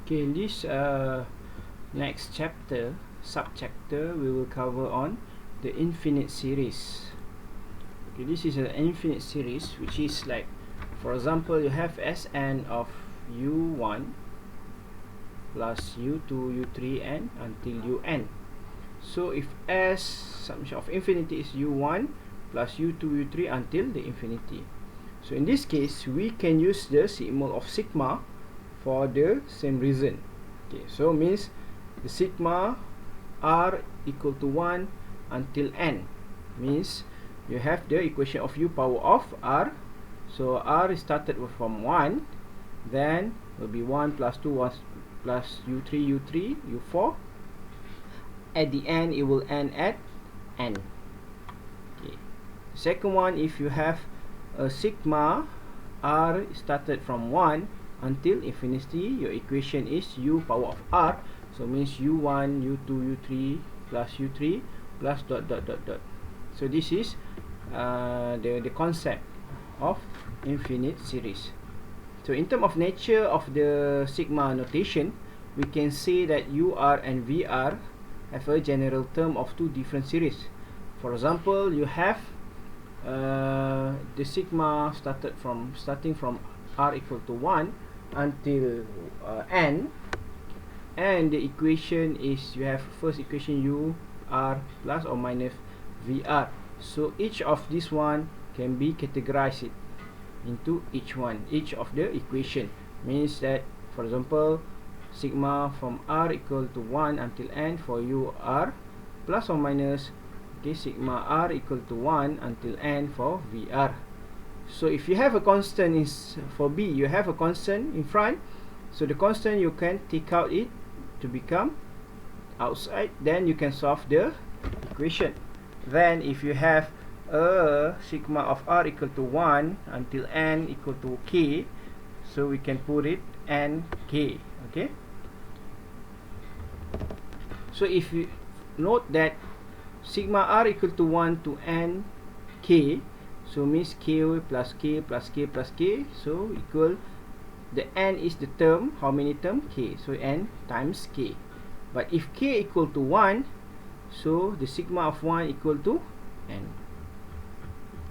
Okay, in this next chapter, subchapter, we will cover on the infinite series. Okay, this is an infinite series, which is like, for example, you have Sn of u1 plus u2, u3, and until un. So if S summation of infinity is u1 plus u2, u3 until the infinity. So in this case, we can use the sigma of sigma for the same reason. Okay, so means the sigma r equal to 1 until n, means you have the equation of u power of r. So r is started from 1, then will be 1 plus 2 plus u3, u4. At the end, it will end at n. Okay. Second one, if you have a sigma r started from 1 until infinity, your equation is u power of r. So means u1, u2, u3 plus u3 plus dot. So this is the concept of infinite series. So in terms of nature of the sigma notation, we can say that ur and vr have a general term of two different series. For example, you have the sigma starting from r equal to 1 until n, and the equation is, you have first equation u r plus or minus vr. So each of this one can be categorized into each of the equation. Means that, for example, sigma from r equal to 1 until n for u r plus or minus, okay, sigma r equal to 1 until n for vr. So if you have a constant for b, you have a constant in front, so the constant you can take out it to become outside, then you can solve the equation. Then if you have a sigma of r equal to 1 until n equal to k, so we can put it n k. Okay, so if you note that sigma r equal to 1 to n k, so means k plus k plus k plus k, so equal, the n is the term, how many term? K, so n times k. But if k equal to 1, so the sigma of 1 equal to n.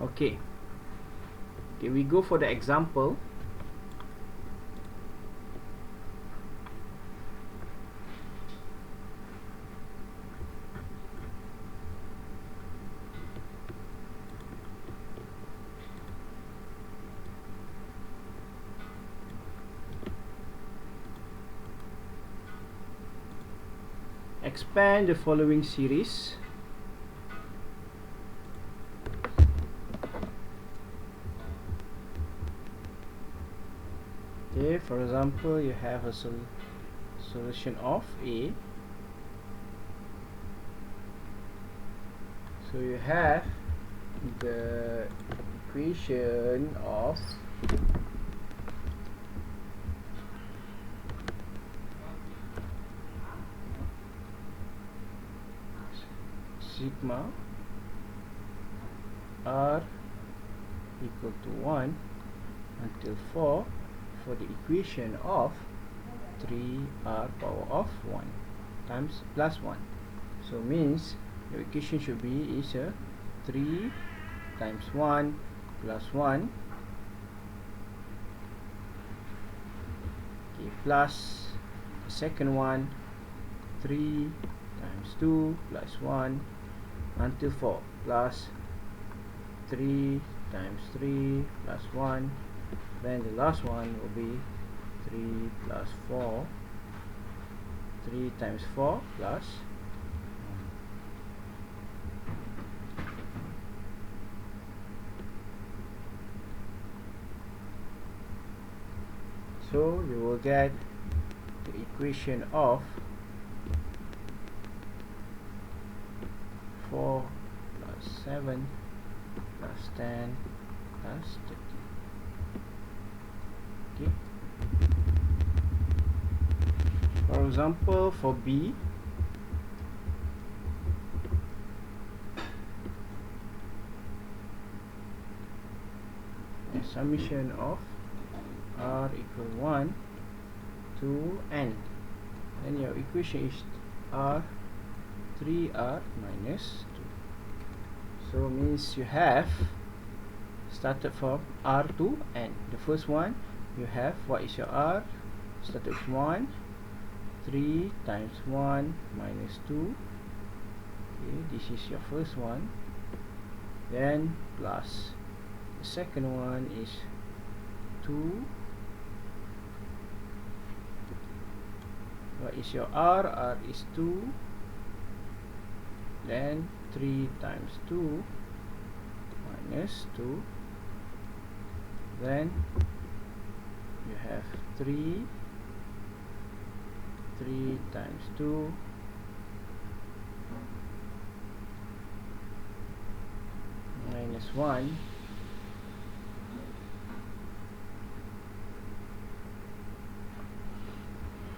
Okay, we go for the example. Expand the following series. Okay, for example, you have a solution of A. So you have the equation of sigma r equal to 1 until 4 for the equation of 3r power of 1 times plus 1. So means your equation should be is 3 times 1 plus 1, okay, plus the second one, 3 times 2 plus 1 until 4, plus 3 times 3 plus 1, then the last one will be 3 plus 4, 3 times 4 plus 1. So you will get the equation of 4 plus 7 plus 10 plus 30. Okay. For example, for B, the summation of r equal 1 to n. Then your equation is r 3r minus 2. So means you have started from r to n. The first one you have, what is your r? Started with 1. 3 times 1 minus 2. Okay, this is your first one. Then plus the second one is 2. What is your r? R is 2. Then 3 times 2 minus 2. Then you have 3 times 2 minus 1.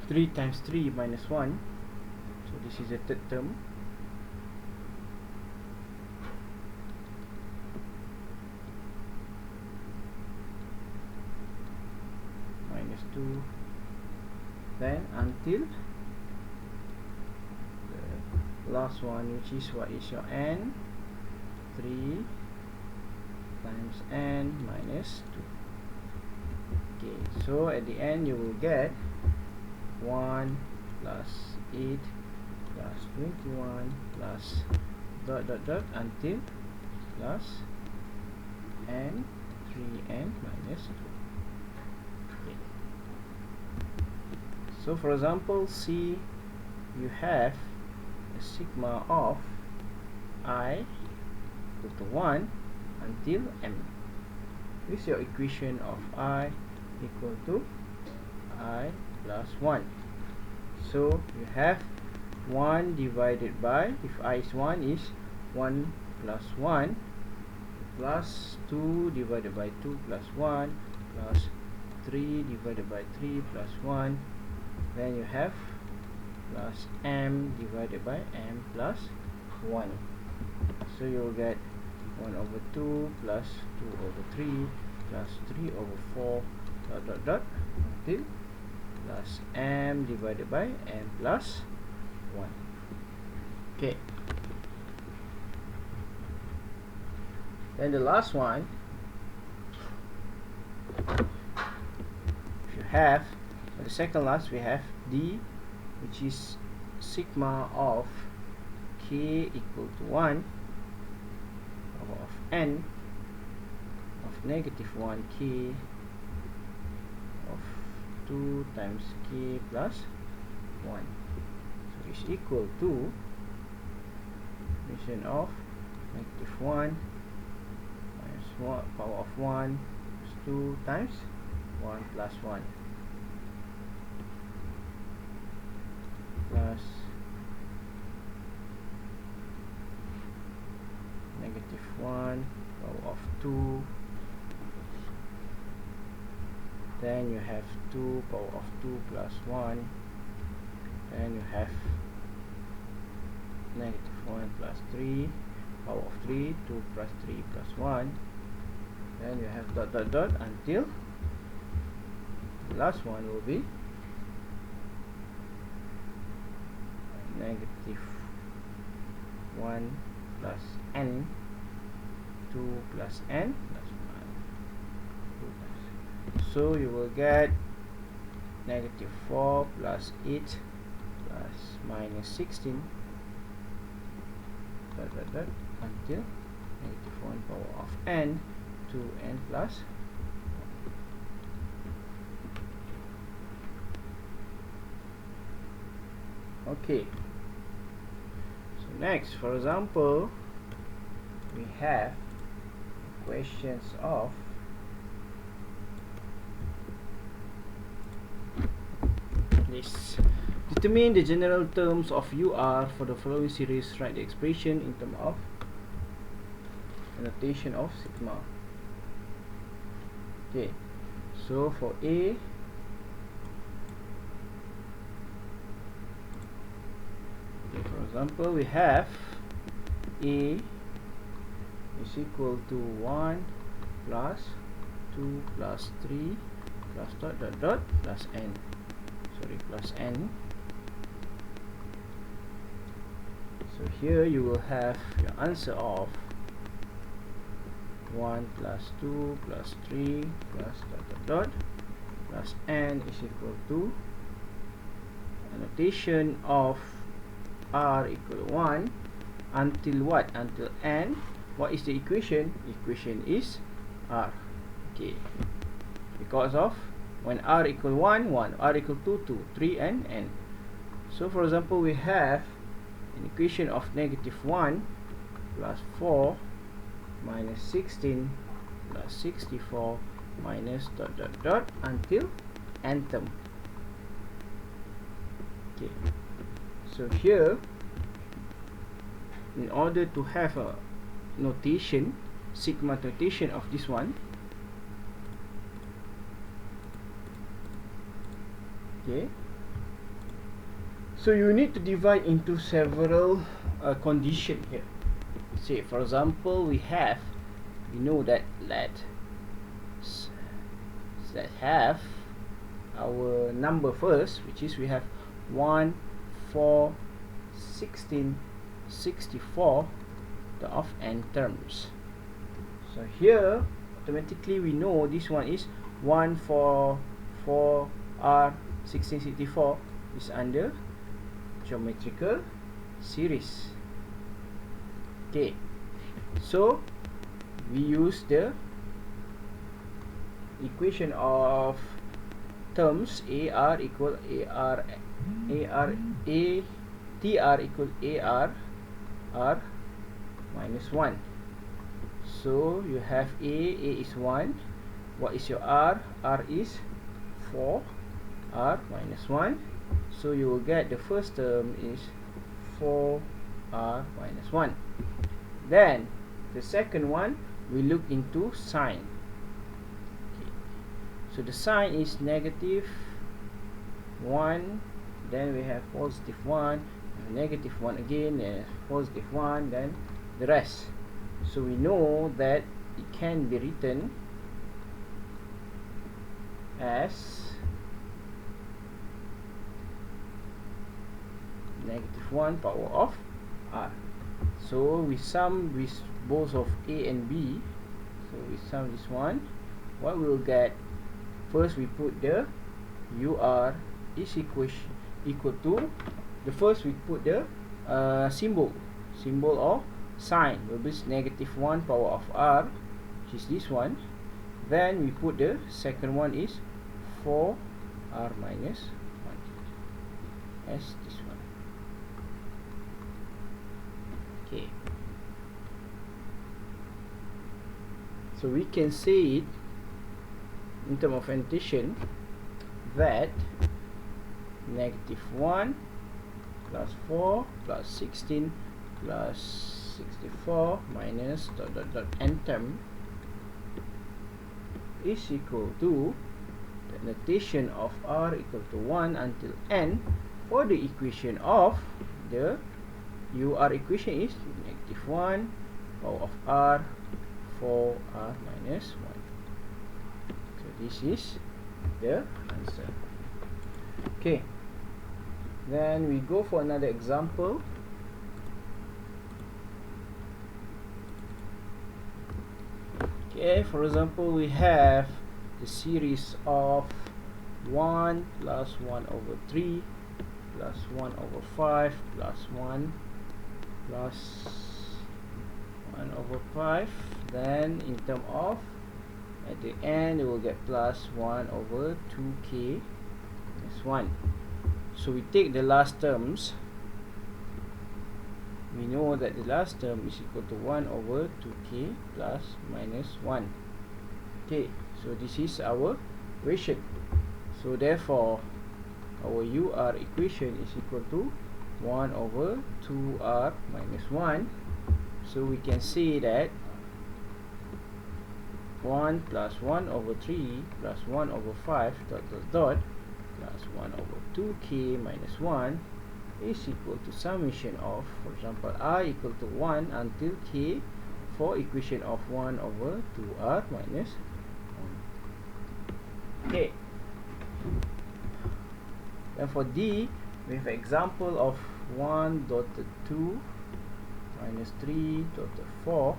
3 times 3 minus 1. So this is the third term. Minus 2. Then until the last one, which is what is your n? 3 times n minus 2. Okay, so at the end you will get 1 plus 8 plus 21 plus dot dot dot until plus n 3n minus 2. Okay. So for example, C, you have a sigma of I equal to 1 until m. This is your equation of I equal to I plus 1. So you have 1 divided by, if I is 1, is 1 plus 1 plus 2 divided by 2 plus 1 plus 3 divided by 3 plus 1. Then you have plus m divided by m plus 1. So you will get 1 over 2 plus 2 over 3 plus 3 over 4 dot dot dot until plus m divided by m plus 1. Okay. Then the last one, if you have, the second last, we have d, which is sigma of k equal to 1 of n of negative 1 k of 2 times k plus 1. So is equal to division of negative 1 minus 1 power of 1 is 2 times 1 plus 1 plus negative 1 power of 2. Then you have 2 power of 2 plus 1. Then you have negative 1 plus 3 power of 3, 2 plus 3 plus 1. Then you have dot dot dot until the last one will be negative 1 plus n, 2 plus n plus 1. So you will get negative 4 plus 8 plus minus 16 dot dot dot until negative 1 power of n to n plus 1. Okay. So next, for example, we have questions of this. Determine the general terms of UR for the following series. Write the expression in terms of the notation of sigma. Okay, so for A, for example, we have A is equal to 1 plus 2 plus 3 plus dot dot dot plus n. plus n. So here you will have your answer of 1 plus 2 plus 3 plus dot dot dot plus n is equal to a notation of r equal 1 until what? Until n. What is the equation? Equation is r. Okay. Because of when r equal 1, 1, r equal 2, 2, 3 and n. So for example, we have an equation of negative 1 plus 4 minus 16 plus 64 minus dot dot dot until n term. Okay. So here, in order to have a notation, sigma notation of this one, okay, so you need to divide into several conditions here. Say for example, we know that let's have our number first, which is we have 1, 4, 16, 64 of n terms. So here automatically we know this one is 1, 4, 4, r, 16, 64 is under geometrical series. Okay, so we use the equation of terms AR equal AR, TR equal AR, R minus 1. So you have A is 1. What is your R? R is 4, R minus 1. So you will get the first term is 4R minus 1. Then the second one, we look into sign. Okay. So the sign is negative 1, then we have positive 1, negative 1 again, and positive 1, then the rest. So we know that it can be written as negative 1 power of r. So we sum with both of a and b. So we sum this one. What we'll get, first we put the ur is equal to the first we put the symbol or sign will be negative 1 power of r, which is this one. Then we put the second one is 4r minus 1 as this one. Okay, so we can say it in terms of annotation that negative 1 plus 4 plus 16 plus 64 minus dot dot dot n term is equal to the notation of r equal to 1 until n for the equation of the ur equation is negative 1 power of r 4r minus 1. So this is the answer. Okay, then we go for another example. Okay, for example, we have the series of 1 plus 1 over 3 plus 1 over 5 plus 1 plus 1 over 5. Then in terms of at the end we will get plus 1 over 2k minus 1. So we take the last terms. We know that the last term is equal to 1 over 2k plus minus 1. Okay, so this is our equation. So therefore our ur equation is equal to 1 over 2r minus 1. So we can say that 1 plus 1 over 3 plus 1 over 5 dot dot dot plus 1 over 2k minus 1 is equal to summation of, for example, I equal to 1 until k for equation of 1 over 2r minus 1. Okay. Then for D, we have example of 1 dotted 2 minus 3 dotted 4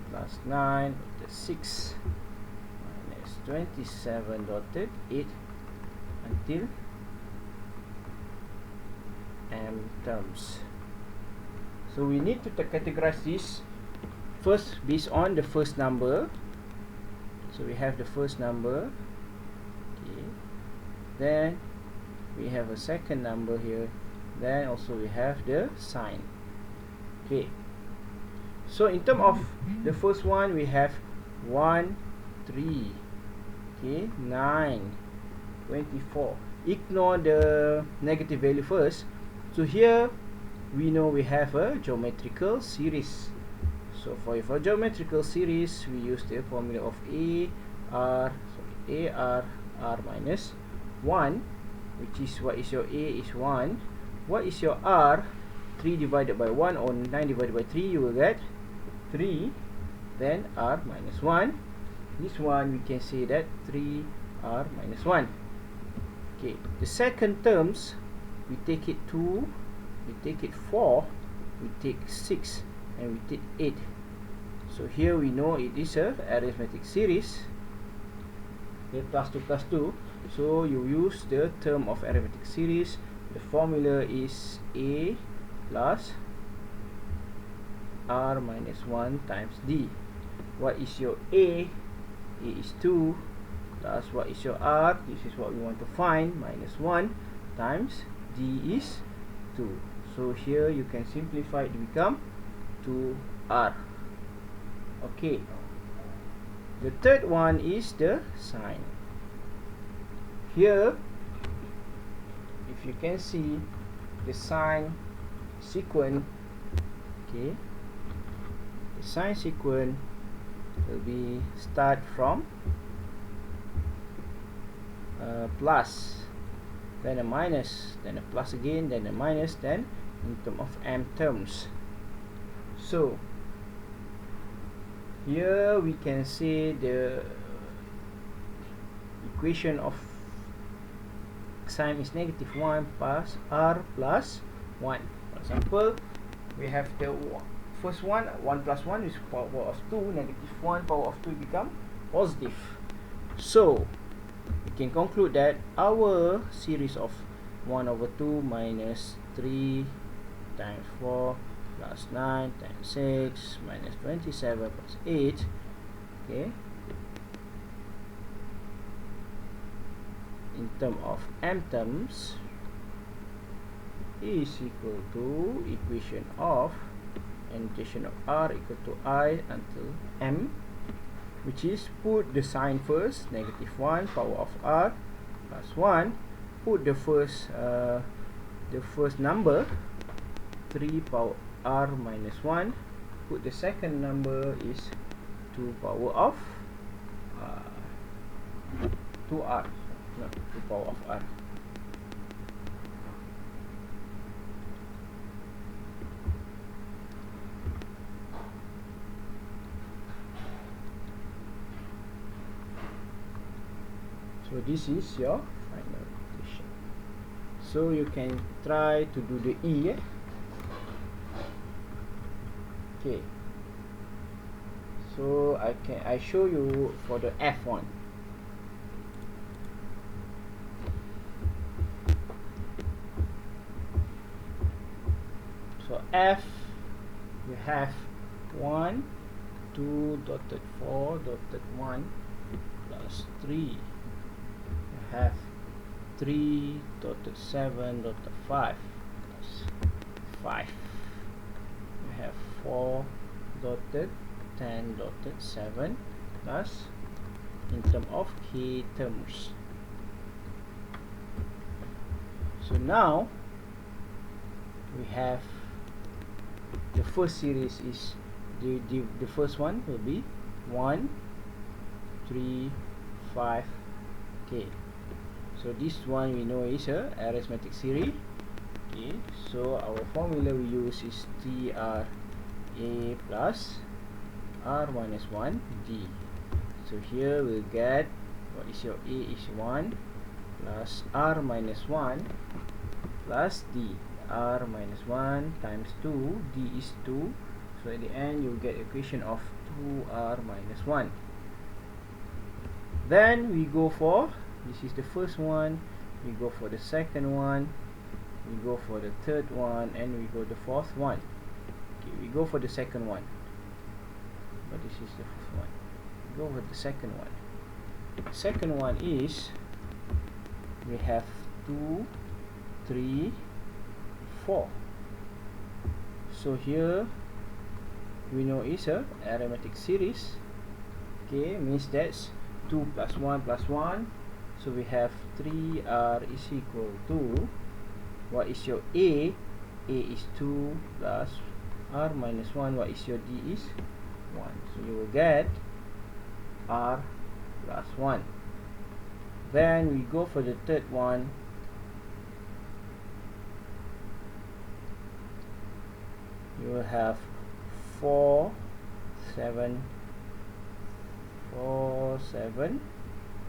plus 9 dotted 6 minus 27 dotted 8 until m terms. So we need to categorize this first based on the first number. So we have the first number, okay. Then we have a second number here. Then also we have the sign. Okay. So in terms of the first one, we have 1, 3, okay, 9, 24. Ignore the negative value first. So here we know we have a geometrical series. So for geometrical series, we use the formula of AR R minus 1, which is, what is your A is 1. What is your R? 3 divided by 1 or 9 divided by 3, you will get 3. Then R minus 1. This one we can say that 3R minus 1. Okay, the second terms, we take it 2, we take it 4, we take 6, and we take 8. So here we know it is a arithmetic series, okay, plus 2 plus 2. So you use the term of arithmetic series. The formula is A plus R minus 1 times D. What is your A? A is 2 plus what is your R? This is what we want to find, minus 1 times D is 2. So here you can simplify it to become 2R. Okay. The third one is the sign. Here, if you can see the sign sequence, okay, the sign sequence will be start from plus, then a minus, then a plus again, then a minus, then in terms of m terms. So here we can say the equation of sign is negative 1 plus R plus 1. For example, we have the first one, 1 plus 1 is power of 2, negative 1 power of 2 become positive. So we can conclude that our series of 1 over 2 minus 3 times 4 plus 9 times 6 minus 27 plus 8, okay, in terms of m terms is equal to equation of notation of R equal to I until m, which is put the sign first, negative 1 power of R plus 1, put the first number 3 power R minus 1, put the second number is 2 power of 2R, not 2 power of R. So this is your final equation. So you can try to do the E. Okay. So I show you for the F1. So F, you have 1, 2 dotted 4 dotted 1 plus 3. You have 3 dotted 7 dotted 5 plus 5. You have 4 dotted 10 dotted 7 plus in terms of k terms. So now we have the first series is the first one will be 1, 3, 5, k. So this one we know is a arithmetic series. Okay, so our formula we use is TR A plus R minus 1 D. So here we'll get, what is your A is 1, plus r minus 1 plus d. R minus 1 times 2, d is 2. So at the end you'll get equation of 2r minus 1. Then we go for, this is the first one, we go for the second one, we go for the third one, and we go the fourth one. Okay, we go for the second one, but this is the first one. We go for the second one. The second one is, we have 2, 3, 4. So here we know is a arithmetic series. Okay, means that's 2 plus 1 plus 1. So we have 3r is equal to, what is your a? A is 2 plus r minus 1. What is your d is 1. So you will get r plus 1. Then we go for the third one. You will have 4, 7, 4, 7,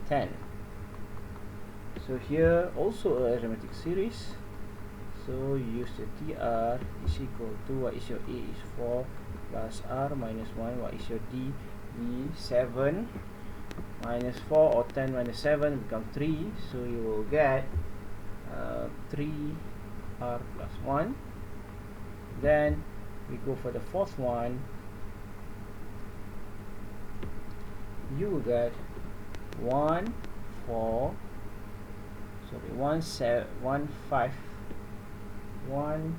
10. So here also a arithmetic series. So you use the tr is equal to, what is your a is 4 plus r minus 1. What is your d? D 7 minus 4, or 10 minus 7 become 3. So you will get 3r plus 1. Then we go for the fourth one. You will get 1, 4, sorry, 1, 7, 1, 5, 1.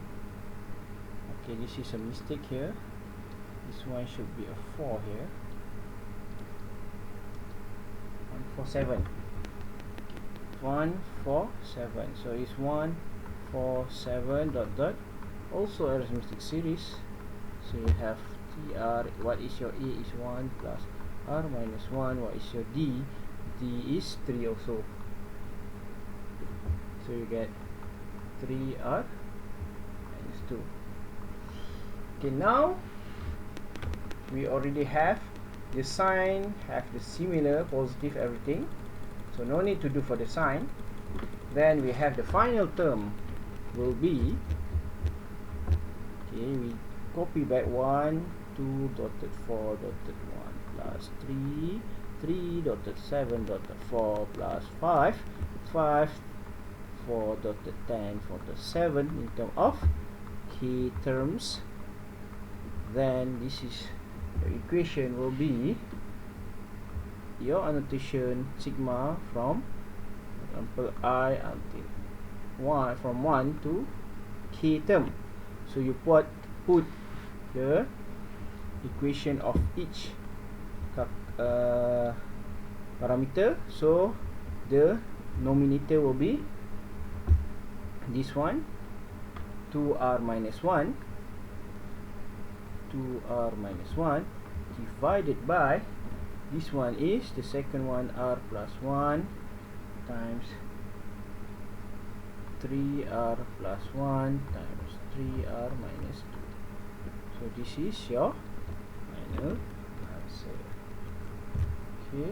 Okay, this is a mistake here. This one should be a 4 here. 1, 4, 7. 1, 4, 7. So it's 1, 4, 7 dot dot. Also arithmetic series. So you have tr, what is your a is 1 plus r minus 1. What is your d? D is 3 also. So you get 3r minus 2. Okay, now we already have the sign, have the similar, positive, everything. So no need to do for the sign. Then we have the final term will be, okay, we copy back 1, 2 dotted 4 dotted 1 plus 3, 3 dotted 7 dotted 4 plus 5, 5, 4 dotted 10, 4 dotted 7 in terms of key terms. Then this is the equation will be your annotation sigma from example I until 1, from 1 to k term. So you put the equation of each parameter. So the nominator will be this one, 2r minus 1, 2r minus 1 divided by this one is the second one, r plus 1 times 3r plus 1 times 3r minus 2. So this is your final answer. Okay.